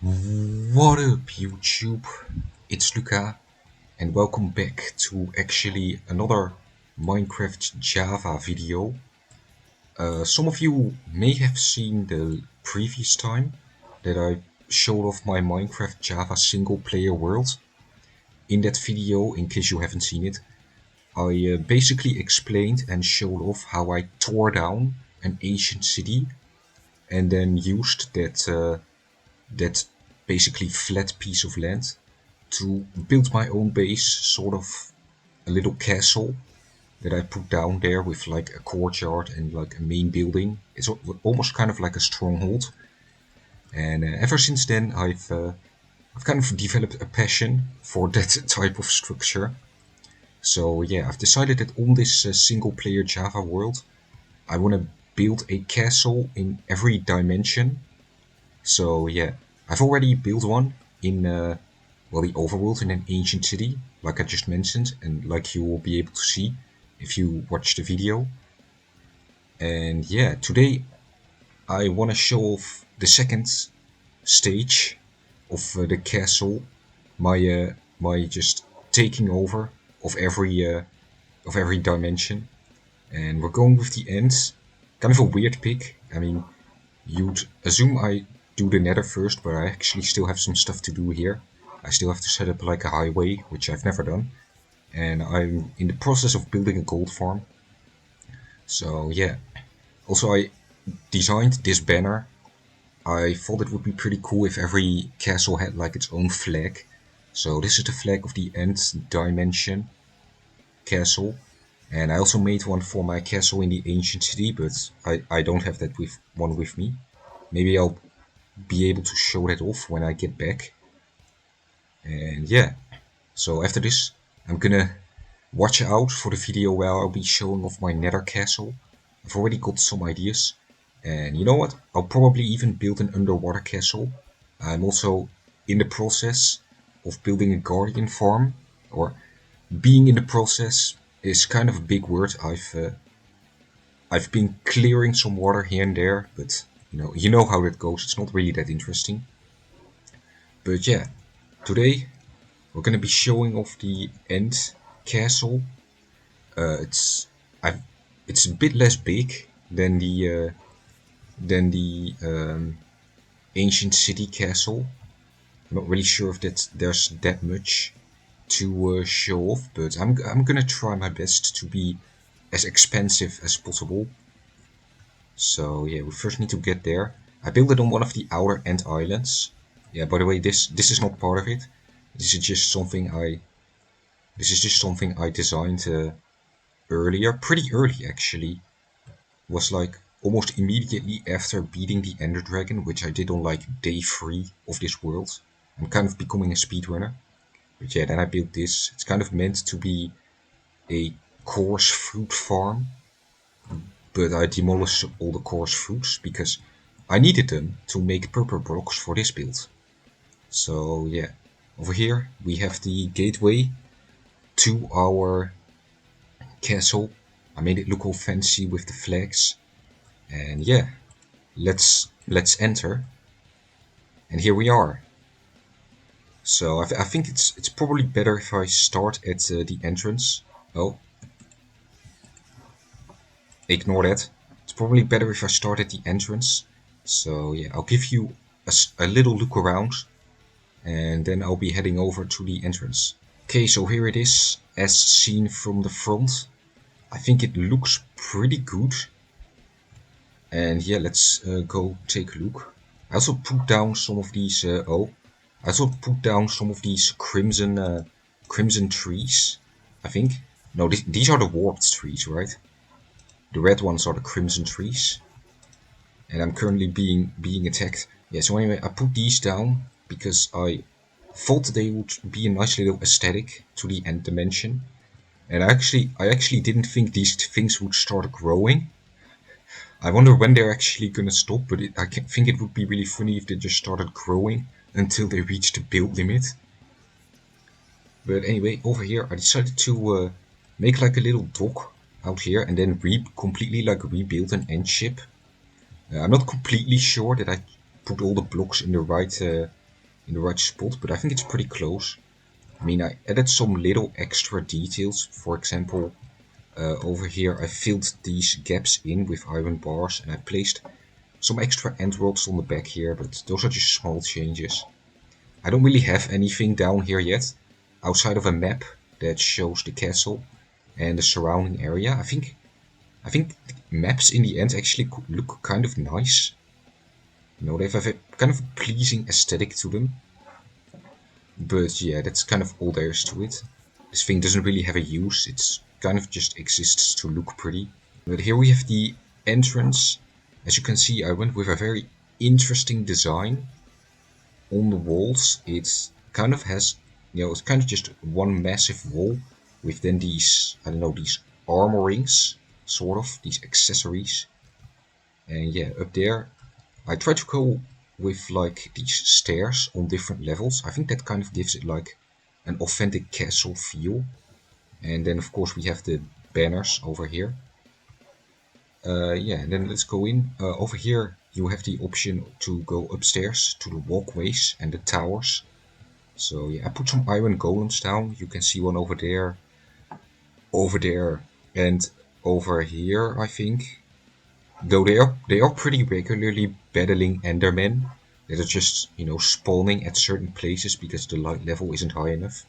What up, YouTube? It's Luca, and welcome back to actually another Minecraft Java video. Some of you may have seen the previous time that I showed off my Minecraft Java Singleplayer World. In that video, in case you haven't seen it, I basically explained and showed off how I tore down an ancient city and then used that basically flat piece of land to build my own base, sort of a little castle that I put down there with like a courtyard and like a main building. It's almost kind of like a stronghold. And ever since then, I've kind of developed a passion for that type of structure. So yeah, I've decided that on this single player Java world, I want to build a castle in every dimension. So yeah, I've already built one in the overworld in an ancient city, like I just mentioned, and like you will be able to see if you watch the video. And yeah, today I want to show off the second stage of the castle, my just taking over of every dimension, and we're going with the end. Kind of a weird pick. I mean, you'd assume I do the nether first, but I actually still have some stuff to do here. I still have to set up like a highway, which I've never done. And I'm in the process of building a gold farm. So yeah. Also, I designed this banner. I thought it would be pretty cool if every castle had like its own flag. So this is the flag of the Nth Dimension castle. And I also made one for my castle in the ancient city, but I don't have that one with me. Maybe I'll be able to show that off when I get back. And yeah, so after this, I'm gonna watch out for the video where I'll be showing off my nether castle. I've already got some ideas. And you know what? I'll probably even build an underwater castle. I'm also in the process of building a guardian farm, or being in the process is kind of a big word. I've been clearing some water here and there, but you know how that goes. It's not really that interesting. But yeah, today we're gonna be showing off the end castle. It's I've it's a bit less big than the ancient city castle. I'm not really sure if there's that much to show off, but I'm gonna try my best to be as expensive as possible. So yeah, we first need to get there. I built it on one of the outer end islands. Yeah, by the way, this is not part of it. This is just something I designed earlier, pretty early actually. Was like almost immediately after beating the Ender Dragon, which I did on like day 3 of this world. I'm kind of becoming a speedrunner. But yeah, then I built this. It's kind of meant to be a coarse fruit farm, but I demolished all the coarse fruits because I needed them to make purple blocks for this build. So yeah, over here we have the gateway to our castle. I made it look all fancy with the flags. And yeah, let's enter. And here we are. So I think it's probably better if I start at the entrance. Oh, ignore that. It's probably better if I start at the entrance. So yeah, I'll give you a little look around, and then I'll be heading over to the entrance. Okay, so here it is, as seen from the front. I think it looks pretty good. And yeah, let's go take a look. I also put down some of these. I also put down some of these crimson trees. I think. No, these are the warped trees, right? The red ones are the crimson trees. And I'm currently being attacked. Yeah. So anyway, I put these down because I thought they would be a nice little aesthetic to the end dimension. And I actually didn't think these things would start growing. I wonder when they're actually gonna stop, but I think it would be really funny if they just started growing until they reached the build limit. But anyway, over here I decided to make like a little dock out here and then completely like rebuild an end ship. I'm not completely sure that I put all the blocks in the right in the right spot, but I think it's pretty close. I mean, I added some little extra details. For example, over here I filled these gaps in with iron bars, and I placed some extra end rods on the back here, but those are just small changes. I don't really have anything down here yet, outside of a map that shows the castle and the surrounding area. I think maps in the end actually look kind of nice. They have a kind of pleasing aesthetic to them. But yeah, that's kind of all there is to it. This thing doesn't really have a use, it's kind of just exists to look pretty. But here we have the entrance. As you can see, I went with a very interesting design. On the walls, it kind of has, it's kind of just one massive wall with then these, I don't know, these armorings, sort of, these accessories. And yeah, up there, I try to go with like these stairs on different levels. I think that kind of gives it like an authentic castle feel. And then of course we have the banners over here. Yeah, and then let's go in. Over here you have the option to go upstairs to the walkways and the towers. So yeah, I put some iron golems down. You can see one over there, and over here, I think. Though they are pretty regularly battling Endermen that are just spawning at certain places because the light level isn't high enough.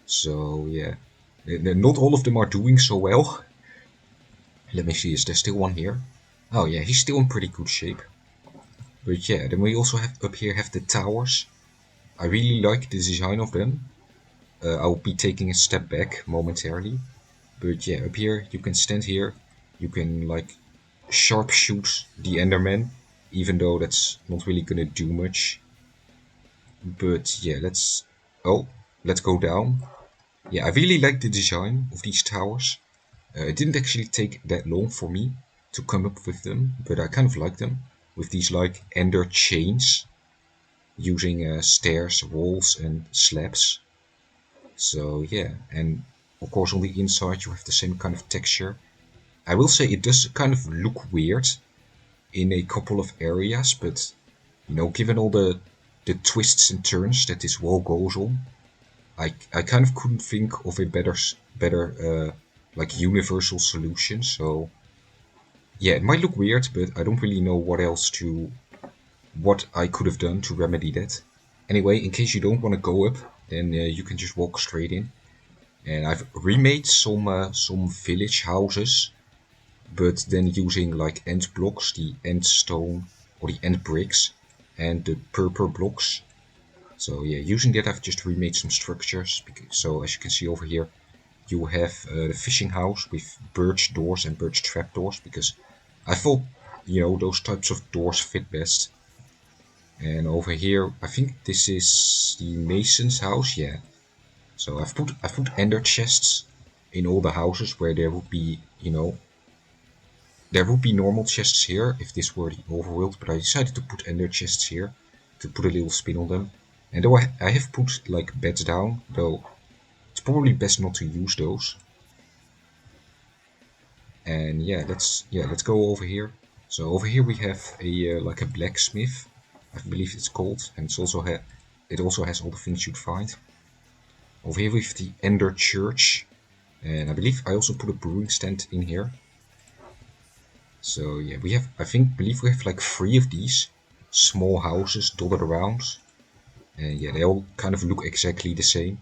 So yeah, not all of them are doing so well. Let me see, is there still one here? Oh yeah, he's still in pretty good shape. But yeah, then we also have up here have the towers. I really like the design of them. I'll be taking a step back momentarily. But yeah, up here you can stand here. You can like sharpshoot the Enderman, even though that's not really gonna do much. But yeah, let's go down. Yeah, I really like the design of these towers. It didn't actually take that long for me to come up with them, but I kind of like them with these like ender chains using stairs, walls, and slabs. So yeah, and of course on the inside you have the same kind of texture. I will say it does kind of look weird in a couple of areas, but given all the twists and turns that this wall goes on, I kind of couldn't think of a better like universal solution. So yeah, it might look weird, but I don't really know what I could have done to remedy that. Anyway, in case you don't want to go up, then you can just walk straight in. And I've remade some village houses, but then using like end blocks, the end stone or the end bricks, and the purple blocks. So yeah, using that I've just remade some structures. So as you can see over here, you have the fishing house with birch doors and birch trapdoors, because I thought those types of doors fit best. And over here, I think this is the mason's house. Yeah. So I've put ender chests in all the houses where there would be there would be normal chests here if this were the overworld, but I decided to put ender chests here to put a little spin on them. And though I have put like beds down, though it's probably best not to use those. And let's go over here. So over here we have a like a blacksmith, I believe it's called, and it also has all the things you'd find. Over here we have the Ender Church, and I believe I also put a brewing stand in here. So yeah, believe we have like 3 of these small houses dotted around, and yeah, they all kind of look exactly the same.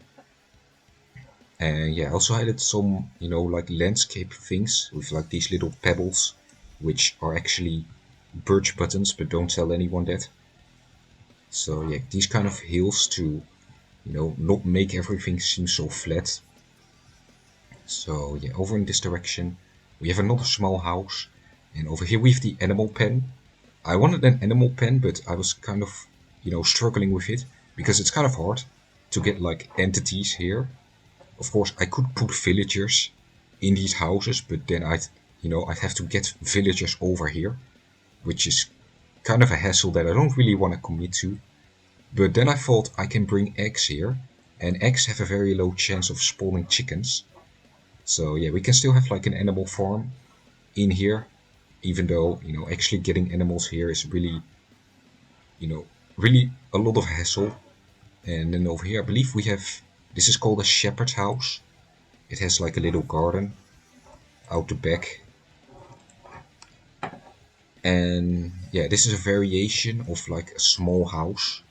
And yeah, I also added some like landscape things with like these little pebbles, which are actually birch buttons, but don't tell anyone that. So yeah, these kind of hills to not make everything seem so flat. So yeah, over in this direction we have another small house, and over here we have the animal pen. I wanted an animal pen, but I was kind of struggling with it because it's kind of hard to get like entities here. Of course I could put villagers in these houses, but then I'd have to get villagers over here, which is kind of a hassle that I don't really want to commit to. But then I thought I can bring eggs here, and eggs have a very low chance of spawning chickens. So yeah, we can still have like an animal farm in here, even though actually getting animals here is really really a lot of hassle. And then over here, I believe we have, this is called a shepherd's house. It has like a little garden out the back. And yeah, this is a variation of like a small house.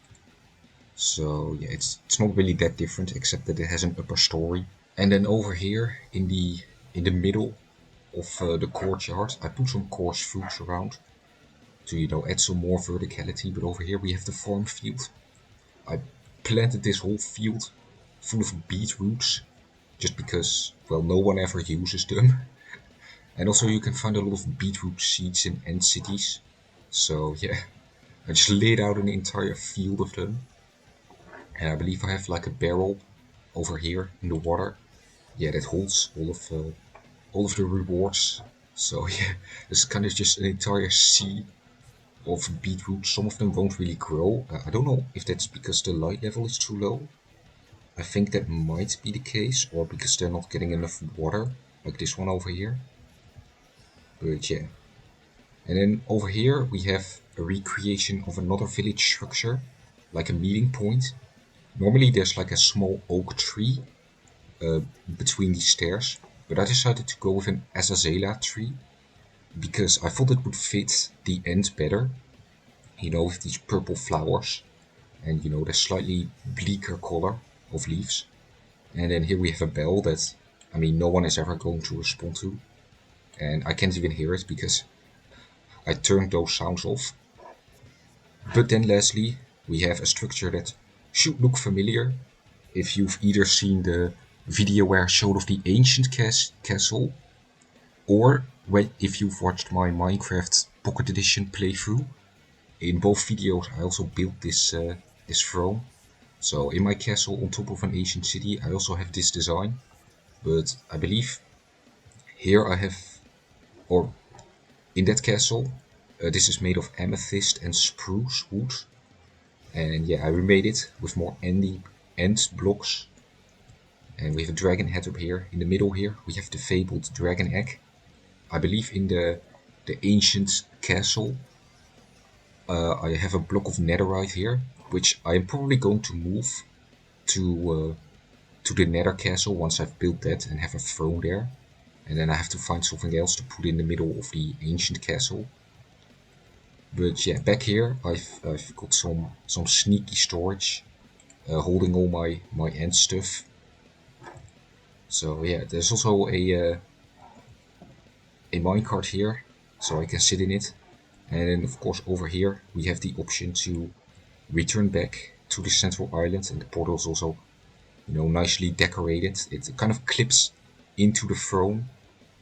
So yeah, it's not really that different except that it has an upper story. And then over here in the middle of the courtyard, I put some coarse fruits around to add some more verticality. But over here we have the farm field. I planted this whole field full of beetroots just because, well, no one ever uses them. And also you can find a lot of beetroot seeds in end cities. So yeah, I just laid out an entire field of them. And I believe I have like a barrel over here in the water. Yeah, that holds all of the rewards. So yeah, it's kind of just an entire sea of beetroot. Some of them won't really grow. I don't know if that's because the light level is too low. I think that might be the case, or because they're not getting enough water, like this one over here. But yeah. And then over here we have a recreation of another village structure, like a meeting point. Normally there's like a small oak tree between these stairs, but I decided to go with an Azazela tree because I thought it would fit the end better, with these purple flowers and the slightly bleaker color of leaves. And then here we have a bell that, I mean, no one is ever going to respond to, and I can't even hear it because I turned those sounds off. But then lastly, we have a structure that should look familiar if you've either seen the video where I showed off the ancient castle, or if you've watched my Minecraft Pocket Edition playthrough. In both videos I also built this throne. So in my castle on top of an ancient city I also have this design, but I believe here I have, or in that castle, this is made of amethyst and spruce wood. And yeah, I remade it with more end blocks. And we have a dragon head up here. In the middle here, we have the fabled dragon egg. I believe in the ancient castle, I have a block of netherite here, which I am probably going to move to the nether castle once I've built that and have a throne there. And then I have to find something else to put in the middle of the ancient castle. But yeah, back here I've got some sneaky storage, holding all my end stuff. So yeah, there's also a minecart here, so I can sit in it. And then of course over here we have the option to return back to the central island, and the portal is also nicely decorated. It kind of clips into the throne,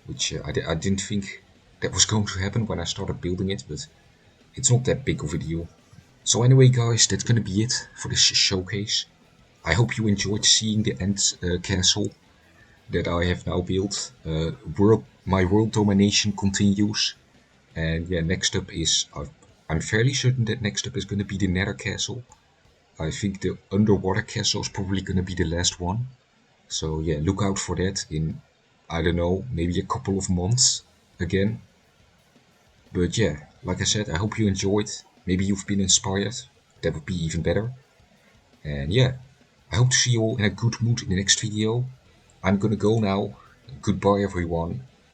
which I didn't think that was going to happen when I started building it, but it's not that big of a deal. So anyway guys, that's gonna be it for this showcase. I hope you enjoyed seeing the end castle that I have now built. My world domination continues, and yeah, next up is, I'm fairly certain that next up is gonna be the nether castle. I think the underwater castle is probably gonna be the last one. So yeah, look out for that in, I don't know, maybe a couple of months again. But yeah, like I said, I hope you enjoyed. Maybe you've been inspired. That would be even better. And yeah, I hope to see you all in a good mood in the next video. I'm gonna go now. Goodbye everyone.